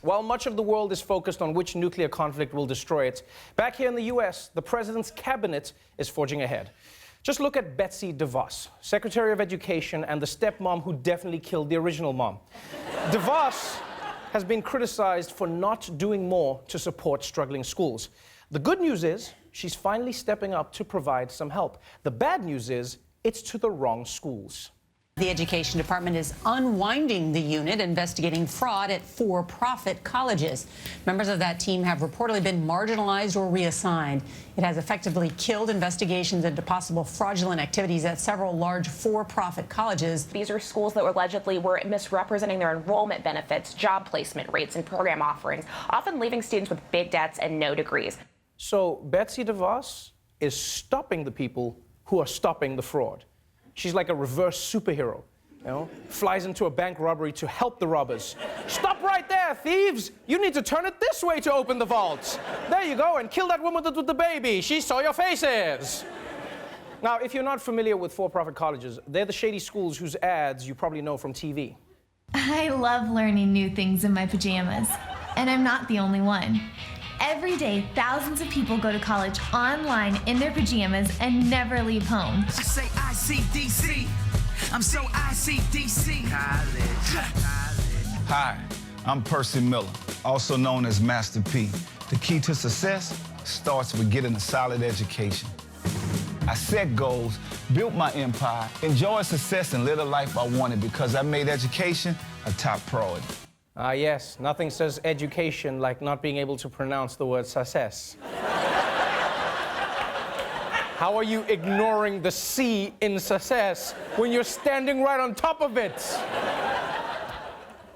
while much of the world is focused on which nuclear conflict will destroy it, back here in the US, the president's cabinet is forging ahead. Just look at Betsy DeVos, Secretary of Education and the stepmom who definitely killed the original mom. DeVos has been criticized for not doing more to support struggling schools. The good news is she's finally stepping up to provide some help. The bad news is it's to the wrong schools. The Education Department is unwinding the unit investigating fraud at for-profit colleges. Members of that team have reportedly been marginalized or reassigned. It has effectively killed investigations into possible fraudulent activities at several large for-profit colleges. These are schools that allegedly were misrepresenting their enrollment benefits, job placement rates, and program offerings, often leaving students with big debts and no degrees. So Betsy DeVos is stopping the people who are stopping the fraud. She's like a reverse superhero, you know, flies into a bank robbery to help the robbers. Stop right there, thieves! You need to turn it this way to open the vaults. There you go, and kill that woman with the baby. She saw your faces. Now, if you're not familiar with for-profit colleges, they're the shady schools whose ads you probably know from TV. I love learning new things in my pajamas, and I'm not the only one. Every day, thousands of people go to college online in their pajamas and never leave home. She say ICDC. I'm so ICDC. Hi, I'm Percy Miller, also known as Master P. The key to success starts with getting a solid education. I set goals, built my empire, enjoyed success, and lived a life I wanted because I made education a top priority. Ah, yes, nothing says education like not being able to pronounce the word success. How are you ignoring the C in success when you're standing right on top of it?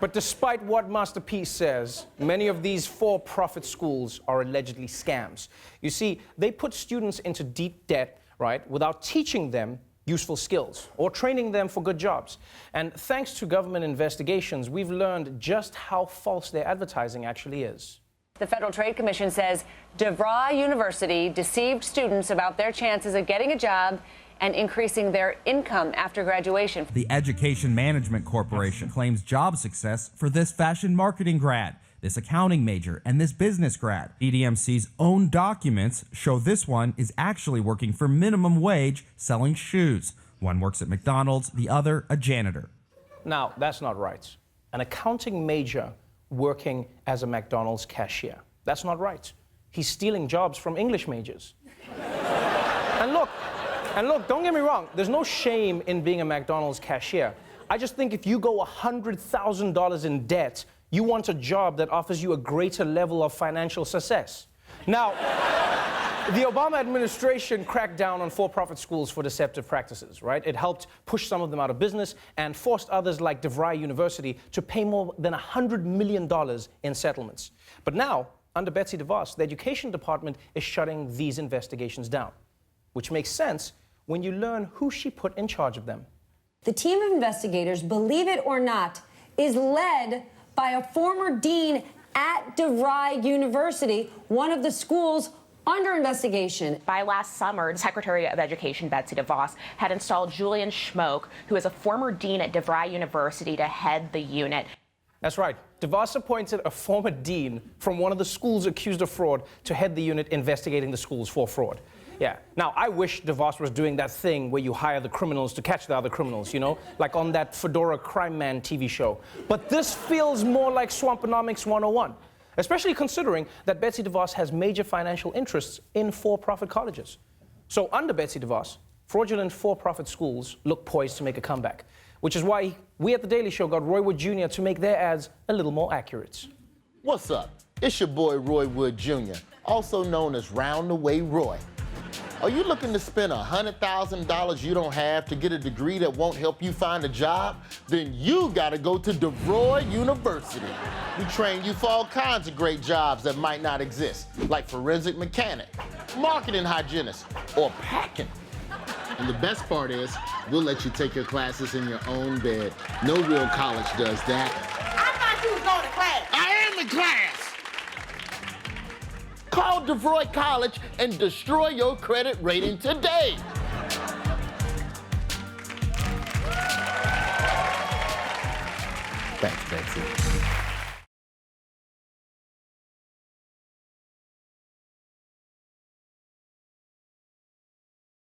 But despite what Master P says, many of these for-profit schools are allegedly scams. You see, they put students into deep debt, right, without teaching them useful skills or training them for good jobs. And thanks to government investigations, we've learned just how false their advertising actually is. The Federal Trade Commission says DeVos University deceived students about their chances of getting a job and increasing their income after graduation. The Education Management Corporation claims job success for this fashion marketing grad, this accounting major, and this business grad. EDMC's own documents show this one is actually working for minimum wage selling shoes. One works at McDonald's, the other a janitor. Now, that's not right. An accounting major working as a McDonald's cashier. That's not right. He's stealing jobs from English majors. And look, don't get me wrong, there's no shame in being a McDonald's cashier. I just think if you go $100,000 in debt, you want a job that offers you a greater level of financial success. Now, the Obama administration cracked down on for-profit schools for deceptive practices, right? It helped push some of them out of business and forced others like DeVos University to pay more than $100 million in settlements. But now, under Betsy DeVos, the Education Department is shutting these investigations down, which makes sense when you learn who she put in charge of them. The team of investigators, believe it or not, is led by a former dean at DeVos University, one of the schools under investigation. By last summer, Secretary of Education Betsy DeVos had installed Julian Schmoke, who is a former dean at DeVos University, to head the unit. That's right. DeVos appointed a former dean from one of the schools accused of fraud to head the unit investigating the schools for fraud. Yeah. Now, I wish DeVos was doing that thing where you hire the criminals to catch the other criminals, you know, like on that Fedora Crime Man TV show. But this feels more like Swamponomics 101, especially considering that Betsy DeVos has major financial interests in for-profit colleges. So under Betsy DeVos, fraudulent for-profit schools look poised to make a comeback, which is why we at The Daily Show got Roy Wood Jr. to make their ads a little more accurate. What's up? It's your boy Roy Wood Jr., also known as Round the Way Roy. Are you looking to spend $100,000 you don't have to get a degree that won't help you find a job? Then you gotta go to DeVos University. We train you for all kinds of great jobs that might not exist, like forensic mechanic, marketing hygienist, or packing. And the best part is, we'll let you take your classes in your own bed. No real college does that. I thought you was going to class. I am in class! Call DeVos College and destroy your credit rating today. Thanks, Betsy.